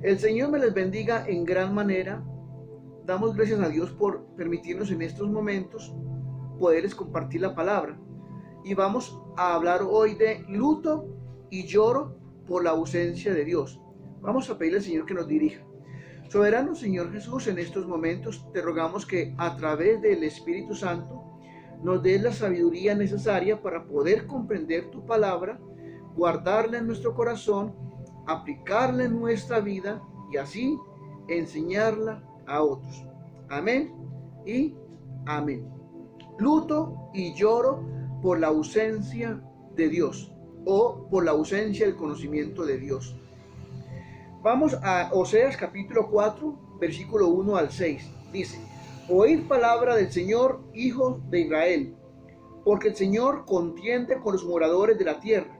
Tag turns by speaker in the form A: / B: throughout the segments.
A: El Señor me les bendiga en gran manera. Damos gracias a Dios por permitirnos en estos momentos poderles compartir la palabra. Y vamos a hablar hoy de luto y lloro por la ausencia de Dios. Vamos a pedirle al Señor que nos dirija. Soberano Señor Jesús, en estos momentos te rogamos que a través del Espíritu Santo nos des la sabiduría necesaria para poder comprender tu palabra, guardarla en nuestro corazón, aplicarla en nuestra vida y así enseñarla a otros. Amén y amén. Luto y lloro por la ausencia de Dios o por la ausencia del conocimiento de Dios. Vamos a Oseas capítulo 4, versículo 1 al 6. Dice: oíd palabra del Señor, hijos de Israel, porque el Señor contiende con los moradores de la tierra,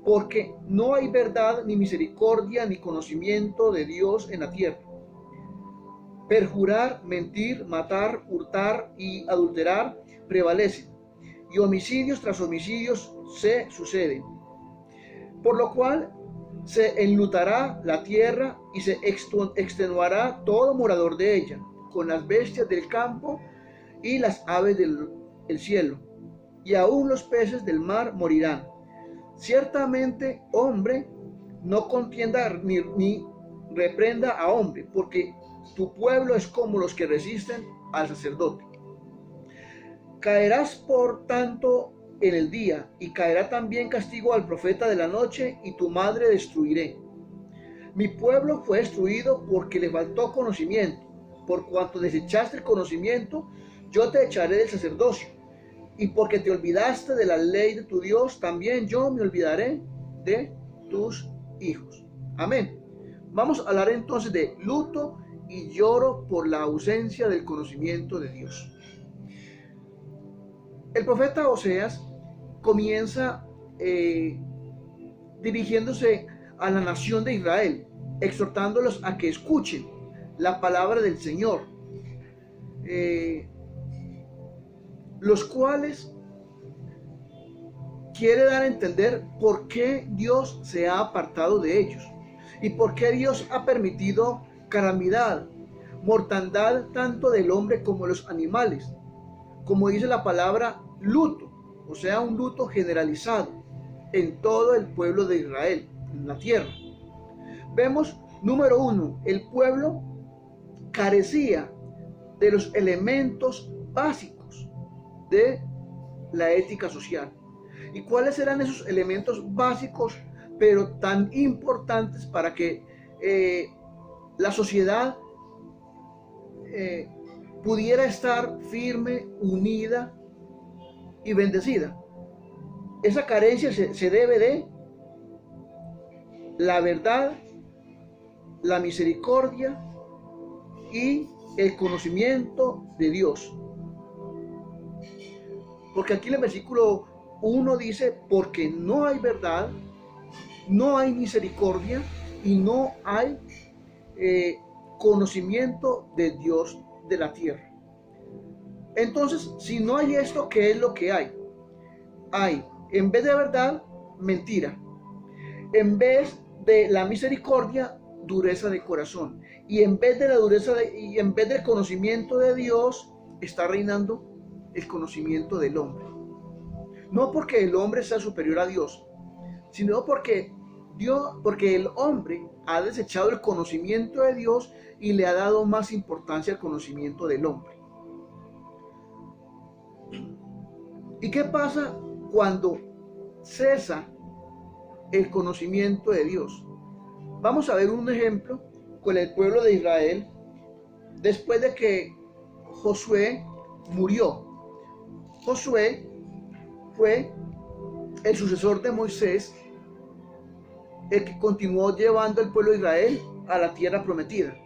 A: porque no hay verdad, ni misericordia, ni conocimiento de Dios en la tierra. Perjurar, mentir, matar, hurtar y adulterar prevalecen, y homicidios tras homicidios se suceden. Por lo cual se enlutará la tierra y se extenuará todo morador de ella, con las bestias del campo y las aves del cielo, y aún los peces del mar morirán. Ciertamente hombre no contienda ni reprenda a hombre, porque tu pueblo es como los que resisten al sacerdote. Caerás por tanto en el día, y caerá también castigo al profeta de la noche, y tu madre destruiré. Mi pueblo fue destruido porque le faltó conocimiento. Por cuanto desechaste el conocimiento, yo te echaré del sacerdocio. Y porque te olvidaste de la ley de tu Dios, también yo me olvidaré de tus hijos. Amén. Vamos a hablar entonces de luto y lloro por la ausencia del conocimiento de Dios. El profeta Oseas comienza dirigiéndose a la nación de Israel, exhortándolos a que escuchen la palabra del Señor, los cuales quiere dar a entender por qué Dios se ha apartado de ellos y por qué Dios ha permitido calamidad, mortandad tanto del hombre como de los animales, como dice la palabra luto, o sea, un luto generalizado en todo el pueblo de Israel, en la tierra. Vemos, número uno, el pueblo carecía de los elementos básicos de la ética social. ¿Y cuáles eran esos elementos básicos, pero tan importantes para que la sociedad pudiera estar firme, unida y bendecida? Esa carencia se debe de la verdad, la misericordia y el conocimiento de Dios. Porque aquí en el versículo 1 dice: porque no hay verdad, no hay misericordia y no hay conocimiento de Dios de la tierra. Entonces, si no hay esto, ¿qué es lo que hay? Hay, en vez de verdad, mentira. En vez de la misericordia, dureza de corazón. Y en vez de la dureza y en vez del conocimiento de Dios, está reinando el conocimiento del hombre. No porque el hombre sea superior a Dios, sino porque el hombre ha desechado el conocimiento de Dios y le ha dado más importancia al conocimiento del hombre. ¿Y qué pasa cuando cesa el conocimiento de Dios? Vamos a ver un ejemplo con el pueblo de Israel después de que Josué murió. Josué fue el sucesor de Moisés, el que continuó llevando al pueblo de Israel a la tierra prometida.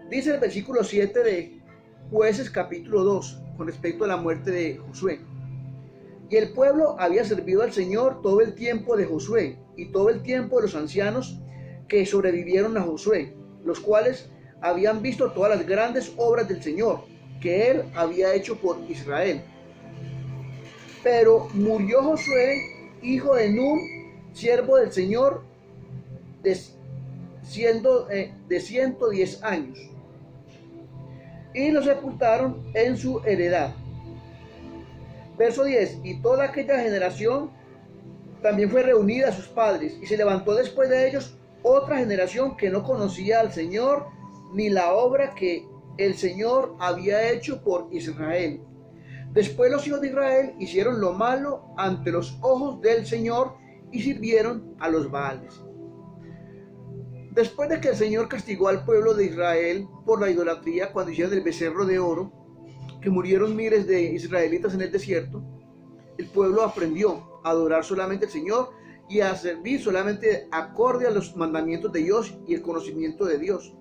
A: Dice el versículo 7 de Jueces capítulo 2 con respecto a la muerte de Josué: y el pueblo había servido al Señor todo el tiempo de Josué y todo el tiempo de los ancianos que sobrevivieron a Josué, los cuales habían visto todas las grandes obras del Señor que él había hecho por Israel. Pero murió Josué, hijo de Nun, siervo del Señor, siendo de 110 años. Y lo sepultaron en su heredad. Verso 10. Y toda aquella generación también fue reunida a sus padres, y se levantó después de ellos otra generación que no conocía al Señor, ni la obra que el Señor había hecho por Israel. Después los hijos de Israel hicieron lo malo ante los ojos del Señor y sirvieron a los Baales. Después de que el Señor castigó al pueblo de Israel por la idolatría cuando hicieron el becerro de oro, que murieron miles de israelitas en el desierto, el pueblo aprendió a adorar solamente al Señor y a servir solamente acorde a los mandamientos de Dios y el conocimiento de Dios.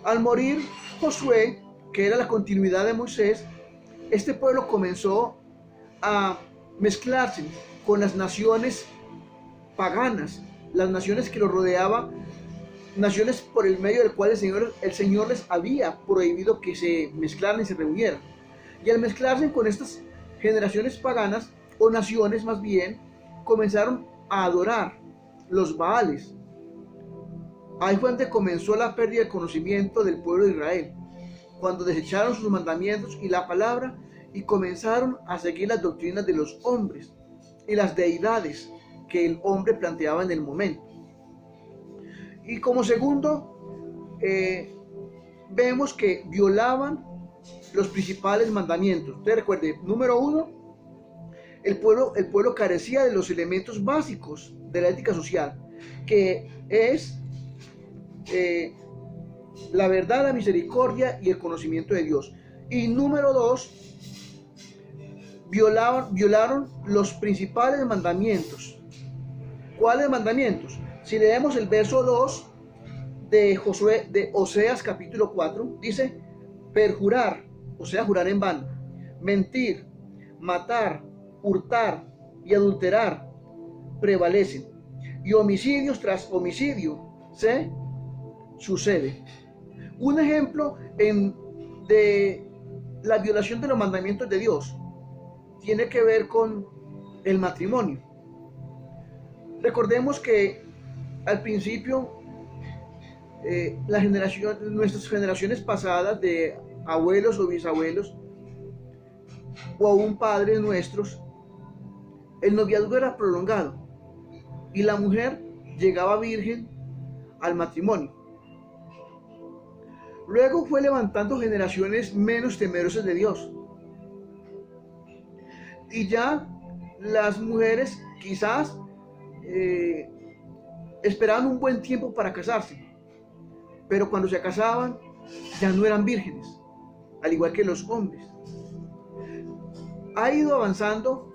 A: Al morir Josué, que era la continuidad de Moisés, este pueblo comenzó a mezclarse con las naciones paganas, las naciones que los rodeaban, naciones por el medio del cual el Señor les había prohibido que se mezclaran y se reunieran. Y al mezclarse con estas generaciones paganas, o naciones más bien, comenzaron a adorar los Baales. Ahí fue donde comenzó la pérdida de conocimiento del pueblo de Israel, cuando desecharon sus mandamientos y la palabra y comenzaron a seguir las doctrinas de los hombres y las deidades que el hombre planteaba en el momento. Y como segundo, vemos que violaban los principales mandamientos. Usted recuerde, número 1, el pueblo carecía de los elementos básicos de la ética social, que es la verdad, la misericordia y el conocimiento de Dios. Y número 2, violaron los principales mandamientos. ¿Cuáles mandamientos? Si leemos el verso 2 de Oseas capítulo 4, dice: perjurar, o sea, jurar en vano, mentir, matar, hurtar y adulterar prevalecen, y homicidios tras homicidio se sucede. Un ejemplo de la violación de los mandamientos de Dios tiene que ver con el matrimonio. Recordemos que al principio nuestras generaciones pasadas de abuelos o bisabuelos o aún padres nuestros, el noviazgo era prolongado y la mujer llegaba virgen al matrimonio. Luego fue levantando generaciones menos temerosas de Dios, y ya las mujeres quizás esperaban un buen tiempo para casarse, pero cuando se casaban ya no eran vírgenes, al igual que los hombres. Ha ido avanzando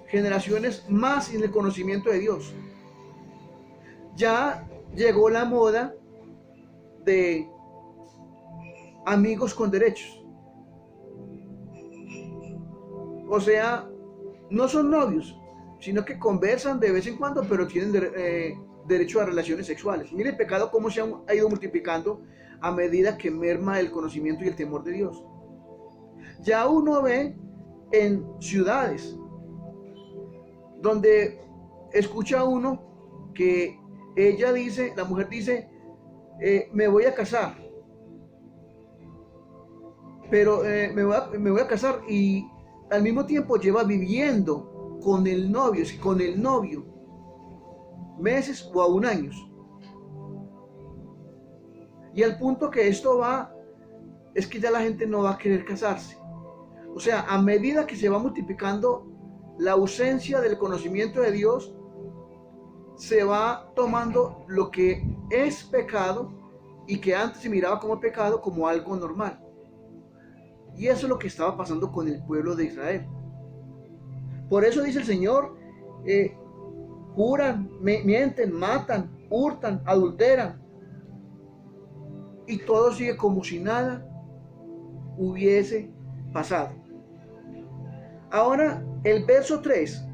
A: generaciones más en el conocimiento de Dios. Ya llegó la moda de amigos con derechos. O sea, no son novios, sino que conversan de vez en cuando, pero tienen derecho a relaciones sexuales. Mire el pecado cómo se ha ido multiplicando a medida que merma el conocimiento y el temor de Dios. Ya uno ve en ciudades donde escucha uno que la mujer dice, me voy a casar, pero me voy a casar, y al mismo tiempo lleva viviendo con el novio meses o aún años. Y al punto que esto va, es que ya la gente no va a querer casarse. O sea, a medida que se va multiplicando la ausencia del conocimiento de Dios, se va tomando lo que es pecado y que antes se miraba como pecado como algo normal. Y eso es lo que estaba pasando con el pueblo de Israel. Por eso dice el Señor, juran, mienten, matan, hurtan, adulteran, y todo sigue como si nada hubiese pasado. Ahora el verso 3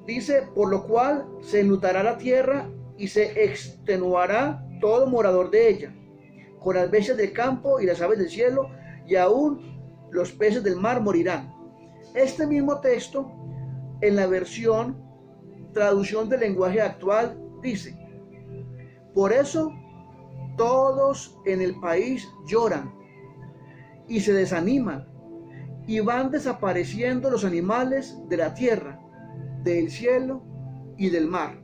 A: dice: por lo cual se enlutará la tierra y se extenuará todo morador de ella, con las bestias del campo y las aves del cielo, y aún los peces del mar morirán. Este mismo texto, en la versión traducción del lenguaje actual, dice: Por eso todos en el país lloran y se desaniman, y van desapareciendo los animales de la tierra, del cielo y del mar.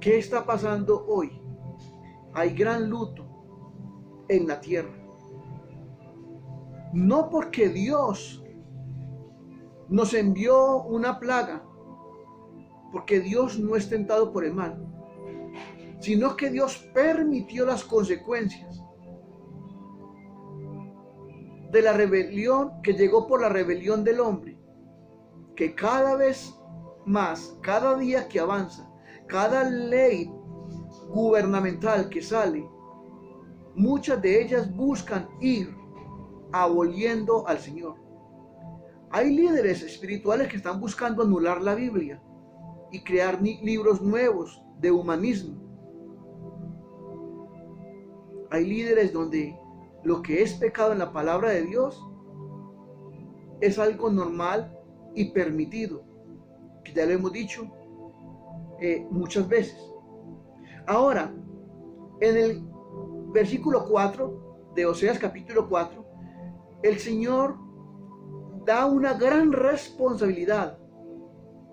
A: ¿Qué está pasando hoy? Hay gran luto en la tierra. No porque Dios nos envió una plaga, porque Dios no es tentado por el mal, sino que Dios permitió las consecuencias de la rebelión que llegó por la rebelión del hombre, que cada vez más, cada día que avanza, cada ley gubernamental que sale, muchas de ellas buscan ir aboliendo al Señor. Hay líderes espirituales que están buscando anular la Biblia y crear libros nuevos de humanismo. Hay líderes donde lo que es pecado en la palabra de Dios es algo normal y permitido, que ya lo hemos dicho muchas veces. Ahora, en el versículo 4 de Oseas capítulo 4, el Señor da una gran responsabilidad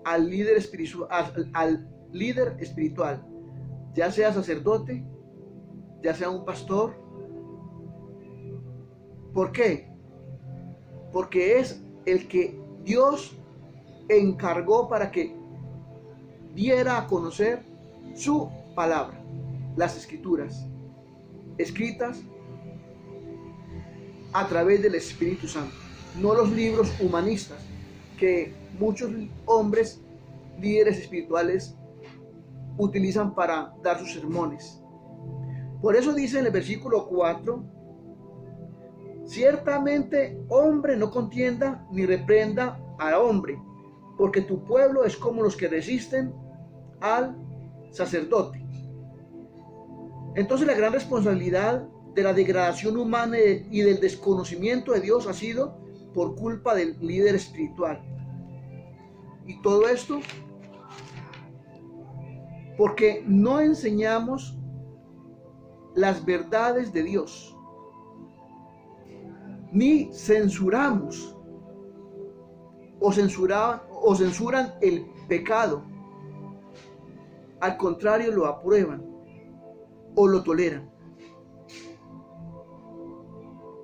A: al líder espiritual, ya sea sacerdote, ya sea un pastor. ¿Por qué? Porque es el que Dios encargó para que diera a conocer su palabra, las escrituras, escritas a través del Espíritu Santo, no los libros humanistas que muchos hombres, líderes espirituales, utilizan para dar sus sermones. Por eso dice en el versículo 4, ciertamente hombre no contienda ni reprenda a hombre, porque tu pueblo es como los que resisten al sacerdote. Entonces la gran responsabilidad de la degradación humana y del desconocimiento de Dios ha sido por culpa del líder espiritual. Y todo esto porque no enseñamos las verdades de Dios, ni censuramos o censuran el pecado. Al contrario, lo aprueban o lo toleran.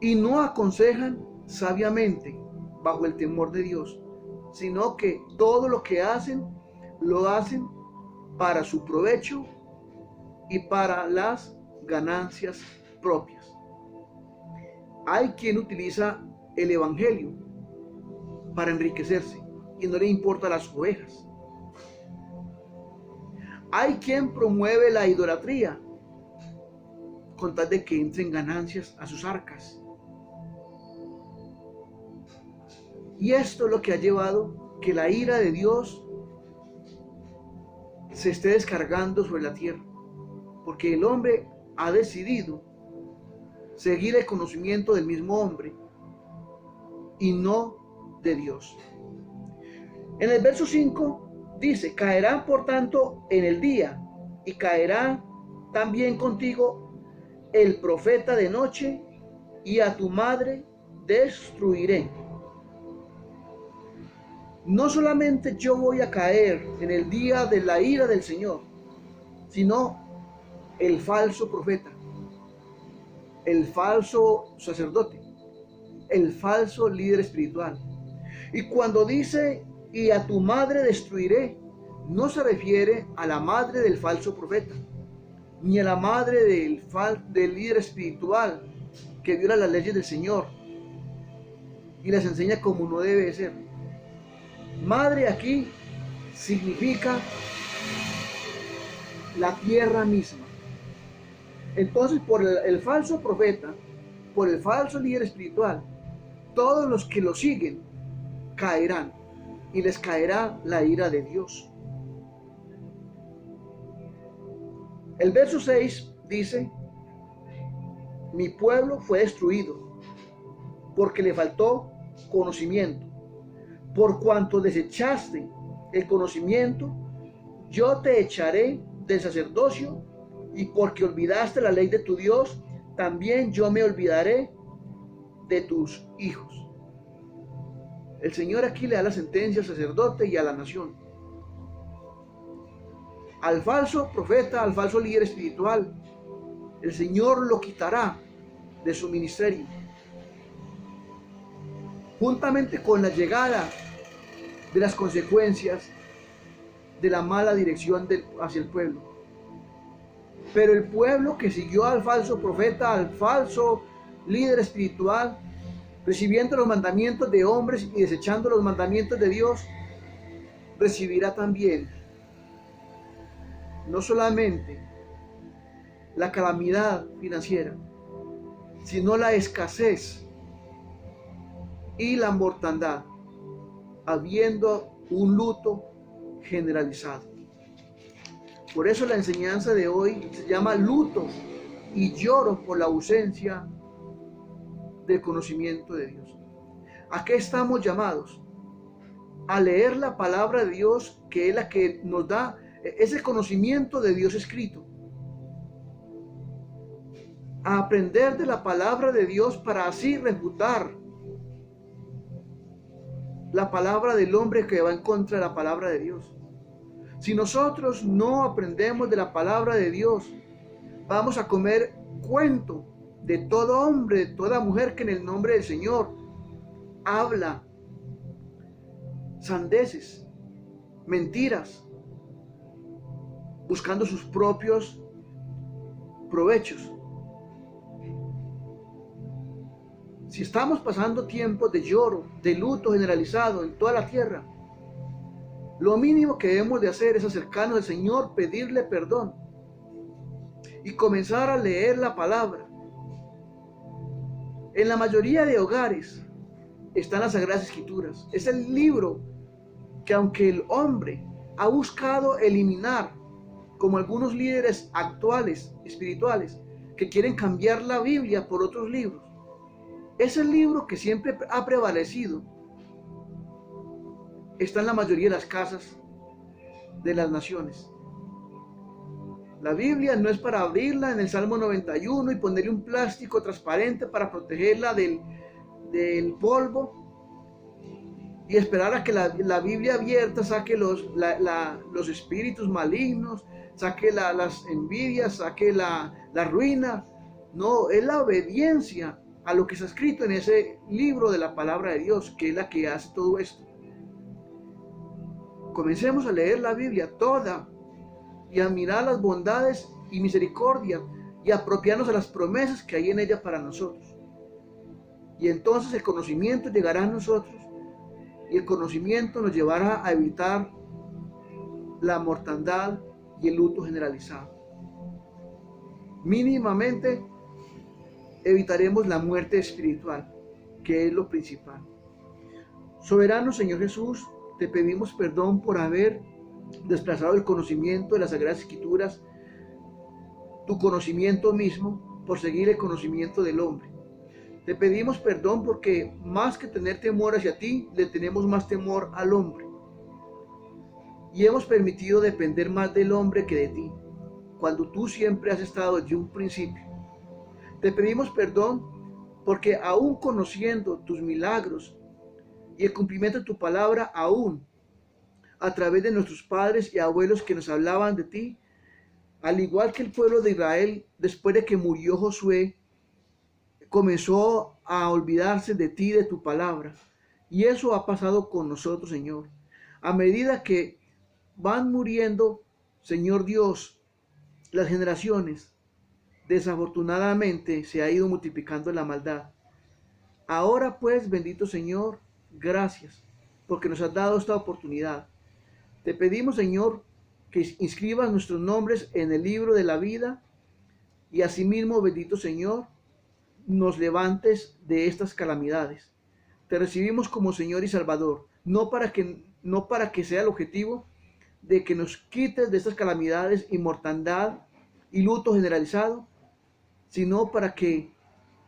A: Y no aconsejan sabiamente bajo el temor de Dios, sino que todo lo que hacen, lo hacen para su provecho y para las ganancias propias. Hay quien utiliza el evangelio para enriquecerse y no le importa las ovejas. Hay quien promueve la idolatría con tal de que entren ganancias a sus arcas. Y esto es lo que ha llevado que la ira de Dios se esté descargando sobre la tierra, porque el hombre ha decidido seguir el conocimiento del mismo hombre y no de Dios. En el verso 5 dice, caerán por tanto en el día, y caerá también contigo el profeta de noche, y a tu madre destruiré. No solamente yo voy a caer en el día de la ira del Señor, sino el falso profeta, el falso sacerdote, el falso líder espiritual. Y cuando dice, y a tu madre destruiré, no se refiere a la madre del falso profeta, ni a la madre del líder espiritual que viola las leyes del Señor y las enseña como no debe ser. Madre aquí significa la tierra misma. Entonces, por el falso profeta, por el falso líder espiritual, todos los que lo siguen caerán y les caerá la ira de Dios. El verso 6 dice, mi pueblo fue destruido porque le faltó conocimiento. Por cuanto desechaste el conocimiento, yo te echaré del sacerdocio, y porque olvidaste la ley de tu Dios, también yo me olvidaré de tus hijos. El Señor aquí le da la sentencia al sacerdote y a la nación. Al falso profeta, al falso líder espiritual, el Señor lo quitará de su ministerio, juntamente con la llegada de las consecuencias de la mala dirección hacia el pueblo. Pero el pueblo que siguió al falso profeta, al falso líder espiritual, recibiendo los mandamientos de hombres y desechando los mandamientos de Dios, recibirá también no solamente la calamidad financiera, sino la escasez y la mortandad, habiendo un luto generalizado. Por eso la enseñanza de hoy se llama luto y lloro por la ausencia del conocimiento de Dios. ¿A qué estamos llamados? A leer la palabra de Dios, que es la que nos da ese conocimiento de Dios escrito. A aprender de la palabra de Dios para así refutar la palabra del hombre que va en contra de la palabra de Dios. Si nosotros no aprendemos de la palabra de Dios, vamos a comer cuento de todo hombre, de toda mujer que en el nombre del Señor habla sandeces, mentiras, buscando sus propios provechos. Si estamos pasando tiempos de lloro, de luto generalizado en toda la tierra, lo mínimo que debemos de hacer es acercarnos al Señor, pedirle perdón y comenzar a leer la palabra. En la mayoría de hogares están las Sagradas Escrituras. Es el libro que, aunque el hombre ha buscado eliminar, como algunos líderes actuales espirituales que quieren cambiar la Biblia por otros libros, es el libro que siempre ha prevalecido. Está en la mayoría de las casas de las naciones. La Biblia no es para abrirla en el Salmo 91 y ponerle un plástico transparente para protegerla del polvo y esperar a que la Biblia abierta saque los espíritus malignos, saque las envidias, saque la ruina. No, es la obediencia a lo que está escrito en ese libro de la palabra de Dios, que es la que hace todo esto. Comencemos a leer la Biblia toda y a mirar las bondades y misericordia y apropiarnos de las promesas que hay en ella para nosotros. Y entonces el conocimiento llegará a nosotros y el conocimiento nos llevará a evitar la mortandad y el luto generalizado. Mínimamente evitaremos la muerte espiritual, que es lo principal. Soberano Señor Jesús, te pedimos perdón por haber desplazado el conocimiento de las Sagradas Escrituras, tu conocimiento mismo, por seguir el conocimiento del hombre. Te pedimos perdón porque más que tener temor hacia ti, le tenemos más temor al hombre. Y hemos permitido depender más del hombre que de ti, cuando tú siempre has estado desde un principio. Te pedimos perdón porque aún conociendo tus milagros y el cumplimiento de tu palabra, aún a través de nuestros padres y abuelos que nos hablaban de ti, al igual que el pueblo de Israel, después de que murió Josué, comenzó a olvidarse de ti, de tu palabra. Y eso ha pasado con nosotros, Señor. A medida que van muriendo, Señor Dios, las generaciones, desafortunadamente se ha ido multiplicando la maldad. Ahora pues, bendito Señor, gracias, porque nos has dado esta oportunidad. Te pedimos, Señor, que inscribas nuestros nombres en el libro de la vida y asimismo, bendito Señor, nos levantes de estas calamidades. Te recibimos como Señor y Salvador, no para que sea el objetivo de que nos quites de estas calamidades y mortandad y luto generalizado, sino para que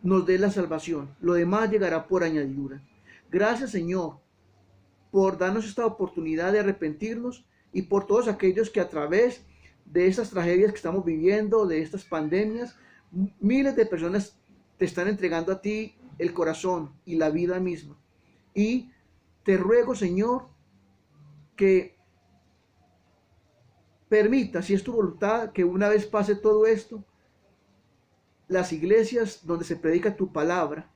A: nos dé la salvación. Lo demás llegará por añadidura. Gracias, Señor, por darnos esta oportunidad de arrepentirnos y por todos aquellos que a través de estas tragedias que estamos viviendo, de estas pandemias. Miles de personas te están entregando a ti el corazón y la vida misma. Y te ruego, Señor, que permita, si es tu voluntad, que una vez pase todo esto, las iglesias donde se predica tu palabra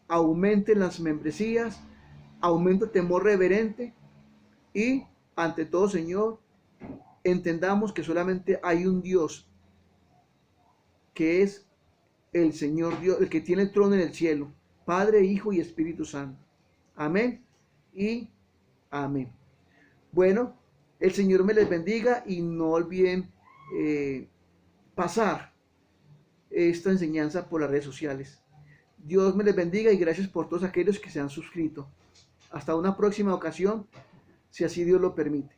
A: aumenten las membresías, aumente el temor reverente y, ante todo, Señor, entendamos que solamente hay un Dios, que es el Señor Dios, el que tiene el trono en el cielo, Padre, Hijo y Espíritu Santo. Amén y amén. Bueno, el Señor me les bendiga y no olviden pasar esta enseñanza por las redes sociales. Dios me les bendiga y gracias por todos aquellos que se han suscrito. Hasta una próxima ocasión, si así Dios lo permite.